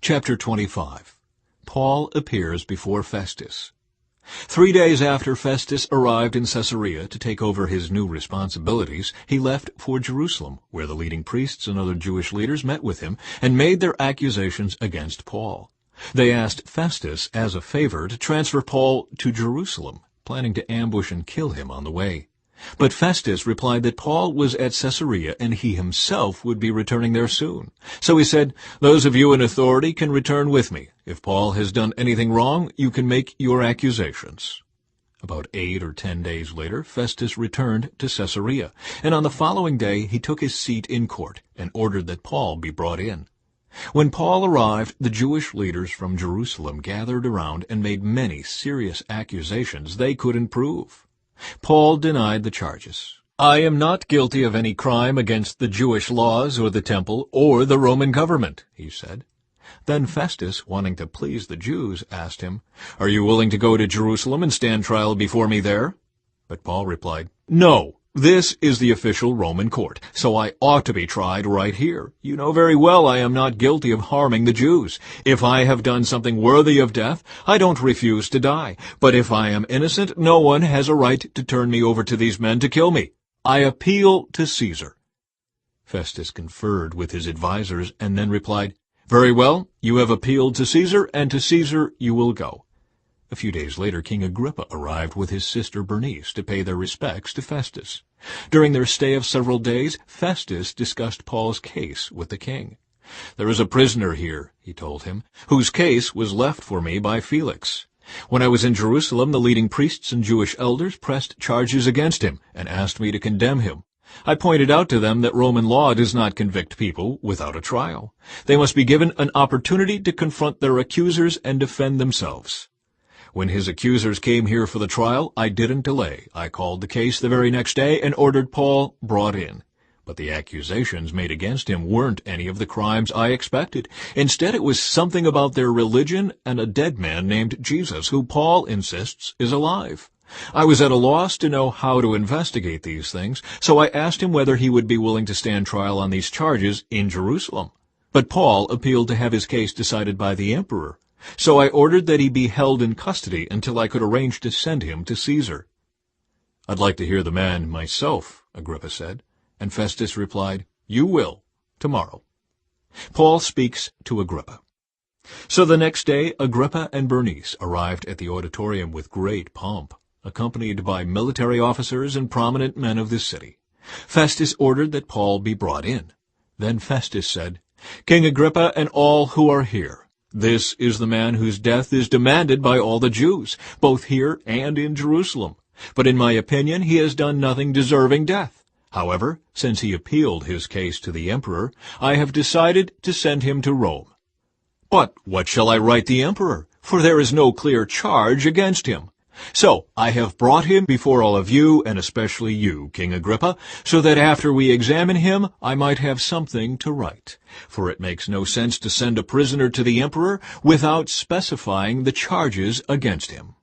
Chapter 25. Paul appears before Festus. 3 days after Festus arrived in Caesarea to take over his new responsibilities, he left for Jerusalem, where the leading priests and other Jewish leaders met with him and made their accusations against Paul. They asked Festus, as a favor, to transfer Paul to Jerusalem, planning to ambush and kill him on the way. But Festus replied that Paul was at Caesarea and he himself would be returning there soon. So he said, "Those of you in authority can return with me. If Paul has done anything wrong, you can make your accusations." About 8 or 10 days later, Festus returned to Caesarea, and on the following day he took his seat in court and ordered that Paul be brought in. When Paul arrived, the Jewish leaders from Jerusalem gathered around and made many serious accusations they couldn't prove. Paul denied the charges. "I am not guilty of any crime against the Jewish laws or the temple or the Roman government," he said. Then Festus, wanting to please the Jews, asked him, "Are you willing to go to Jerusalem and stand trial before me there?" But Paul replied, "No, this is the official Roman court, so I ought to be tried right here. You know very well I am not guilty of harming the Jews. If I have done something worthy of death, I don't refuse to die. But if I am innocent, no one has a right to turn me over to these men to kill me. I appeal to Caesar." Festus conferred with his advisers and then replied, "Very well, you have appealed to Caesar, and to Caesar you will go." A few days later, King Agrippa arrived with his sister Bernice to pay their respects to Festus. During their stay of several days, Festus discussed Paul's case with the king. "There is a prisoner here," he told him, "whose case was left for me by Felix. When I was in Jerusalem, the leading priests and Jewish elders pressed charges against him and asked me to condemn him. I pointed out to them that Roman law does not convict people without a trial. They must be given an opportunity to confront their accusers and defend themselves. When his accusers came here for the trial, I didn't delay. I called the case the very next day and ordered Paul brought in. But the accusations made against him weren't any of the crimes I expected. Instead, it was something about their religion and a dead man named Jesus, who Paul insists is alive. I was at a loss to know how to investigate these things, so I asked him whether he would be willing to stand trial on these charges in Jerusalem. But Paul appealed to have his case decided by the emperor. So I ordered that he be held in custody until I could arrange to send him to Caesar." "I'd like to hear the man myself," Agrippa said. And Festus replied, "You will, tomorrow." Paul speaks to Agrippa. So the next day Agrippa and Bernice arrived at the auditorium with great pomp, accompanied by military officers and prominent men of the city. Festus ordered that Paul be brought in. Then Festus said, "King Agrippa and all who are here, this is the man whose death is demanded by all the Jews, both here and in Jerusalem. But in my opinion, he has done nothing deserving death. However, since he appealed his case to the emperor, I have decided to send him to Rome. But what shall I write the emperor? For there is no clear charge against him. So I have brought him before all of you, and especially you, King Agrippa, so that after we examine him, I might have something to write. For it makes no sense to send a prisoner to the emperor without specifying the charges against him."